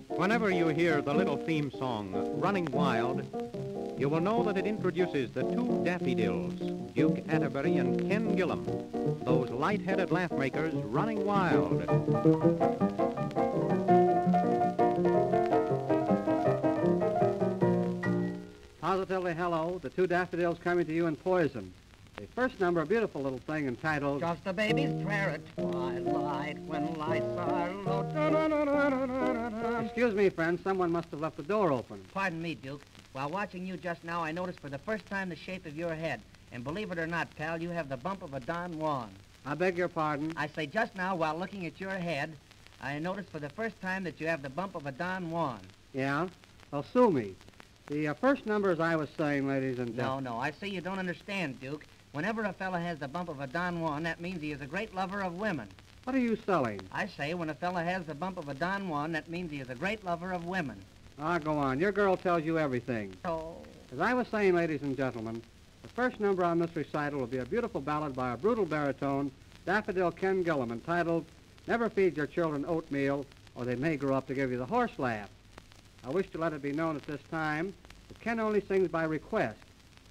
Whenever you hear the little theme song, Running Wild, you will know that it introduces the two daffodils, Duke Atterbury and Ken Gillum, those light-headed laugh-makers running wild. Positively hello, the two daffodils coming to you in Poison. The first number, a beautiful little thing entitled Just a baby's prayer at twilight when lights are low. Excuse me, friend, someone must have left the door open. Pardon me, Duke. While watching you just now, I noticed for the first time the shape of your head. And believe it or not, pal, you have the bump of a Don Juan. I beg your pardon? I say just now, while looking at your head, I noticed for the first time that you have the bump of a Don Juan. Yeah? Well, sue me. The first number, as I was saying, ladies and gentlemen... No, I see you don't understand, Duke. Whenever a fella has the bump of a Don Juan, that means he is a great lover of women. What are you selling? I say when a fella has the bump of a Don Juan, that means he is a great lover of women. Ah, go on. Your girl tells you everything. Oh. As I was saying, ladies and gentlemen, the first number on this recital will be a beautiful ballad by a brutal baritone, Daffodil Ken Gillum, entitled Never Feed Your Children Oatmeal, or They May Grow Up to Give You the Horse Laugh. I wish to let it be known at this time that Ken only sings by request.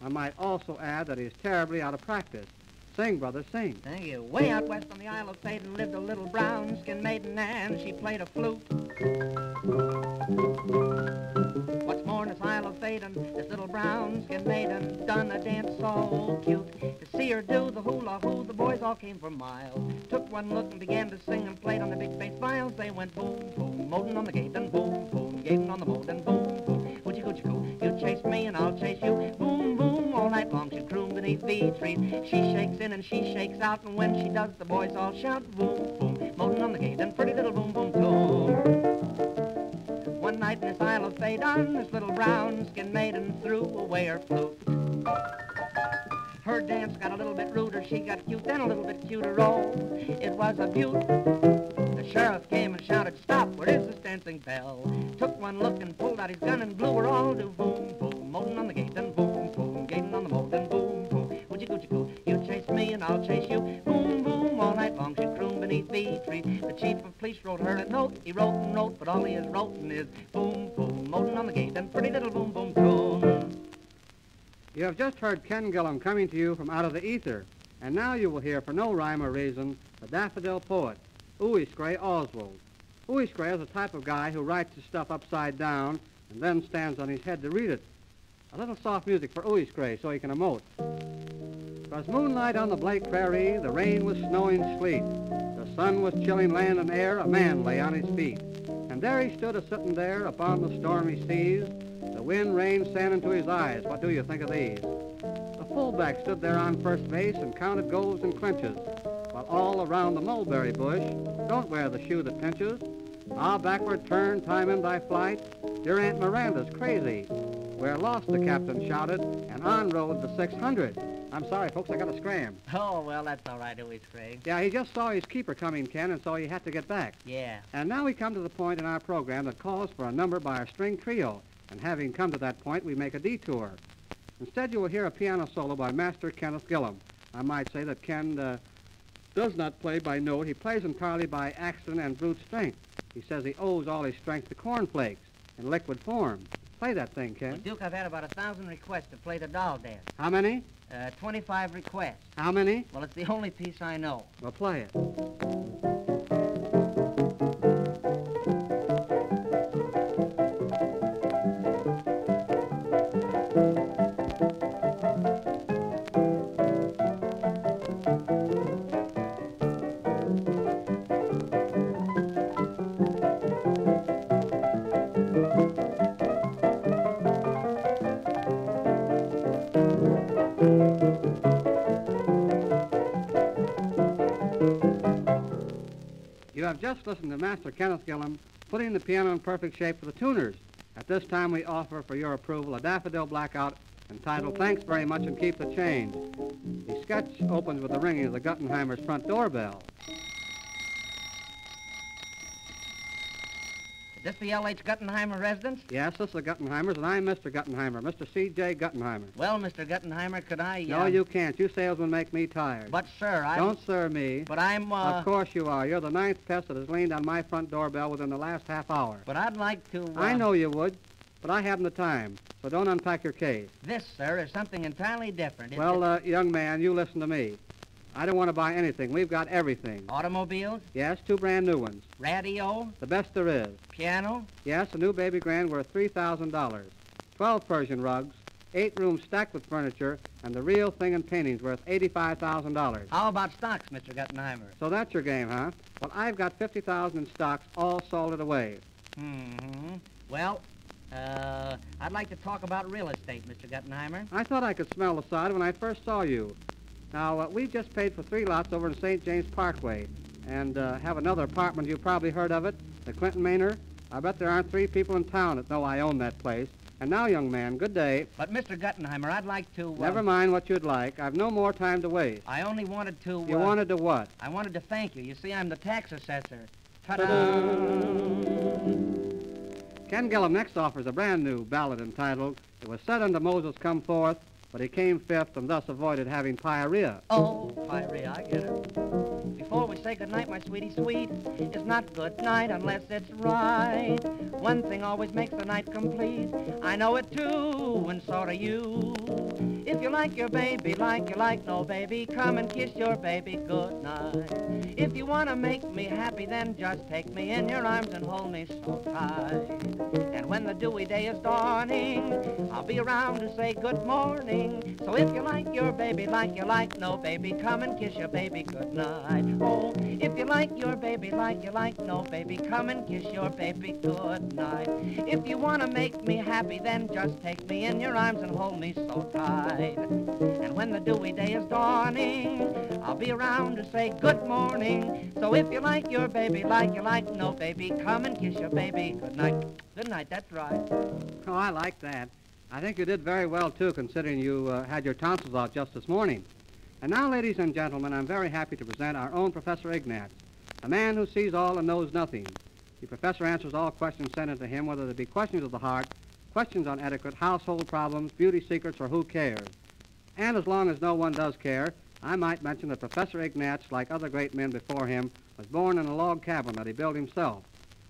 I might also add that he is terribly out of practice. Sing, brother, sing. Thank you. Way out west on the Isle of Satan lived a little brown-skinned maiden, and she played a flute. What's more, in this Isle of Satan, this little brown-skinned maiden done a dance so cute. To see her do the hula-hoo, the boys all came for miles. Took one look and began to sing and played on the big bass violins. They went boom, boom, modin' on the gate, and boom, boom, gavin' on the moat, and boom, boom, hoochie-coochie-coo. You chase me and I'll chase you, boom, boom, all night long she crooned beneath the trees. She shakes in and she shakes out, and when she does, the boys all shout, boom, boom, modin' on the gate, and pretty little boom, boom, too. One night in this Isle of Phaedon, this little brown-skinned maiden threw away her flute. Her dance got a little bit ruder, she got cute, then a little bit cuter, oh, it was a beaut. The sheriff came and shouted, stop, where is this dancing belle? Took one look and pulled out his gun and blew her all to boom, boom, modin' on the gate, and boom, boom, gavin' on the moat, and boom, boom, hoochie-coochie-coo. You chase me and I'll chase you, boom, boom, all night long she crooned beneath the tree. The chief of police wrote her a note, he wrote a note, but all he has wrote is boom, boom, modin' on the gate, and pretty little boom, boom, tune. You have just heard Ken Gillum coming to you from out of the ether, and now you will hear, for no rhyme or reason, the daffodil poet, Ouiskray Oswald. Ouiskray is a type of guy who writes his stuff upside down and then stands on his head to read it. A little soft music for Ouiskray so he can emote. 'Twas moonlight on the Blake Prairie, the rain was snowing sleet. The sun was chilling land and air, a man lay on his feet. And there he stood a-sitting there upon the stormy seas. The wind rained sand into his eyes. What do you think of these? The fullback stood there on first base and counted goals and clinches, while all around the mulberry bush, don't wear the shoe that pinches. Ah, backward turn, time in thy flight. Dear Aunt Miranda's crazy. We're lost, the captain shouted, and on rode the 600. I'm sorry, folks, I got to scram. Oh, well, that's all right, Ouiskray. Yeah, he just saw his keeper coming, Ken, and so he had to get back. Yeah. And now we come to the point in our program that calls for a number by our string trio. And having come to that point, we make a detour. Instead, you will hear a piano solo by Master Kenneth Gillum. I might say that Ken does not play by note. He plays entirely by accident and brute strength. He says he owes all his strength to cornflakes in liquid form. Play that thing, Ken. Well, Duke, I've had about 1,000 requests to play the doll dance. How many? 25 requests. How many? Well, it's the only piece I know. Well, play it. You have just listened to Master Kenneth Gillum putting the piano in perfect shape for the tuners. At this time, we offer for your approval a Daffodil Blackout entitled Thanks Very Much and Keep the Change. The sketch opens with the ringing of the Guttenheimers' front doorbell. Is this the L.H. Guttenheimer residence? Yes, this is the Guttenheimers, and I'm Mr. Guttenheimer, Mr. C.J. Guttenheimer. Well, Mr. Guttenheimer, could I... No, you can't. You salesmen make me tired. But, sir, I... Don't sir me. But I'm, Of course you are. You're the 9th pest that has leaned on my front doorbell within the last half hour. But I'd like to... I know you would, but I haven't the time, so don't unpack your case. This, sir, is something entirely different. Well, young man, you listen to me. I don't want to buy anything. We've got everything. Automobiles? Yes, 2 brand new ones. Radio? The best there is. Piano? Yes, a new baby grand worth $3,000. 12 Persian rugs, 8 rooms stacked with furniture, and the real thing in paintings worth $85,000. How about stocks, Mr. Guttenheimer? So that's your game, huh? Well, I've got $50,000 in stocks all salted away. Mm-hmm. Well, I'd like to talk about real estate, Mr. Guttenheimer. I thought I could smell the sod when I first saw you. Now, we just paid for 3 lots over in St. James Parkway, and have another apartment. You've probably heard of it, the Clinton Manor. I bet there aren't 3 people in town that know I own that place. And now, young man, good day. But, Mr. Guttenheimer, I'd like to... Never mind what you'd like. I've no more time to waste. I only wanted to... You wanted to what? I wanted to thank you. You see, I'm the tax assessor. Ta-da! Ken Gillum next offers a brand new ballad entitled, "It was said unto Moses, come forth, but he came fifth and thus avoided having pyorrhea." Oh, pyorrhea, I get it. Before we say goodnight, my sweetie sweet, it's not good night unless it's right. One thing always makes the night complete. I know it too, and so do you. If you like your baby like you like no baby, come and kiss your baby goodnight. If you want to make me happy, then just take me in your arms and hold me so tight. And when the dewy day is dawning, I'll be around to say good morning. So if you like your baby like you like no baby, come and kiss your baby goodnight. Oh, if you like your baby like you like no baby, come and kiss your baby goodnight. If you want to make me happy, then just take me in your arms and hold me so tight. And when the dewy day is dawning, I'll be around to say good morning. So if you like your baby like you like no baby, come and kiss your baby goodnight. Good night, that's right. Oh, I like that. I think you did very well, too, considering you had your tonsils out just this morning. And now, ladies and gentlemen, I'm very happy to present our own Professor Ignatz, a man who sees all and knows nothing. The professor answers all questions sent into him, whether they be questions of the heart, questions on etiquette, household problems, beauty secrets, or who cares. And as long as no one does care, I might mention that Professor Ignatz, like other great men before him, was born in a log cabin that he built himself.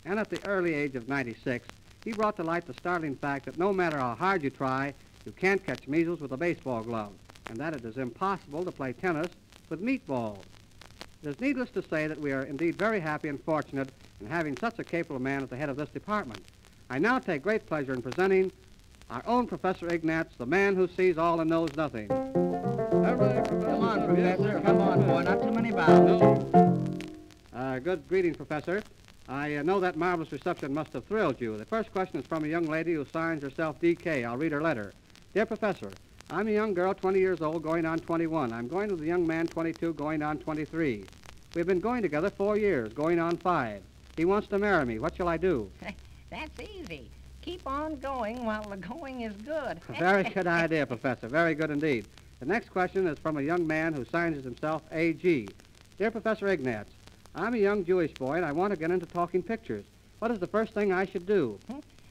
And at the early age of 96, he brought to light the startling fact that no matter how hard you try, you can't catch measles with a baseball glove, and that it is impossible to play tennis with meatballs. It is needless to say that we are indeed very happy and fortunate in having such a capable man at the head of this department. I now take great pleasure in presenting our own Professor Ignatz, the man who sees all and knows nothing. Come on, Professor. Come on, boy. Not too many bows. Good greeting, Professor. I know that marvelous reception must have thrilled you. The first question is from a young lady who signs herself D.K. I'll read her letter. Dear Professor, I'm a young girl, 20 years old, going on 21. I'm going with a young man, 22, going on 23. We've been going together 4 years, going on 5. He wants to marry me. What shall I do? That's easy. Keep on going while the going is good. Very good idea, Professor. Very good indeed. The next question is from a young man who signs himself A.G. Dear Professor Ignatz, I'm a young Jewish boy, and I want to get into talking pictures. What is the first thing I should do?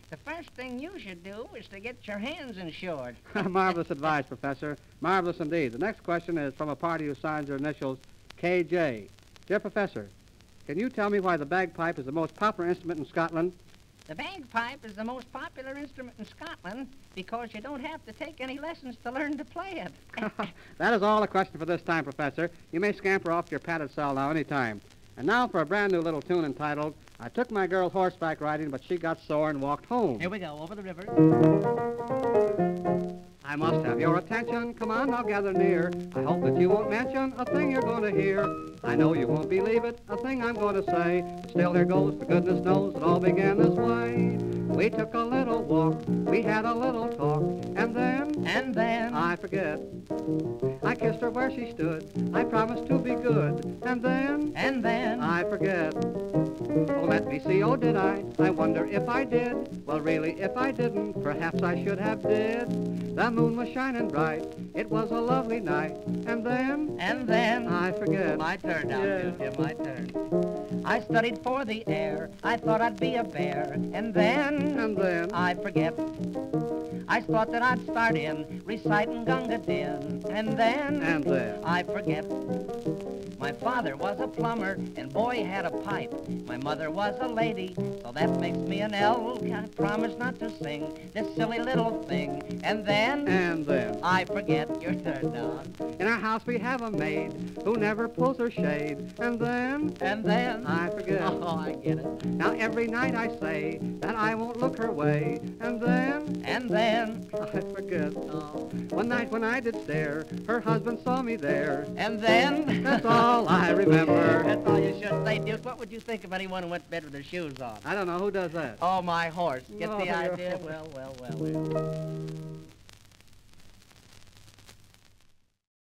The first thing you should do is to get your hands insured. Marvelous advice, Professor. Marvelous indeed. The next question is from a party who signs their initials K.J. Dear Professor, can you tell me why the bagpipe is the most popular instrument in Scotland? The bagpipe is the most popular instrument in Scotland because you don't have to take any lessons to learn to play it. That is all the question for this time, Professor. You may scamper off to your padded cell now any time. And now for a brand new little tune entitled, I Took My Girl Horseback Riding, but She Got Sore and Walked Home. Here we go, over the river. I must have your attention. Come on, now gather near. I hope that you won't mention a thing you're going to hear. I know you won't believe it, a thing I'm going to say. Still, here goes, for goodness knows it all began this way. We took a little walk, we had a little talk, and then I I forget. I kissed her where she stood, I promised to be good, and then I forget. Oh, let me see, oh, did I? I wonder if I did. Well, really, if I didn't, perhaps I should have did. The moon was shining bright, it was a lovely night, and then I forget. My turn now, Yeah. Jim, my turn. I studied for the air, I thought I'd be a bear, and then I forget. I thought that I'd start in reciting Gunga Din, and then I forget. My father was a plumber, and boy had a pipe. My mother was a lady, so that makes me an elf. I promise not to sing this silly little thing, and then I forget. Your turn, Don. In our house we have a maid who never pulls her shade, and then I forget. Oh, I get it. Now every night I say that I won't look her way, and then I forget. Oh. One night when I did stare, her husband saw me there, And then that's all I remember. That's all you should say, Duke. What would you think of anyone who went to bed with their shoes on? I don't know who does that. Oh, my horse. Get Oh, the you're- idea? Well.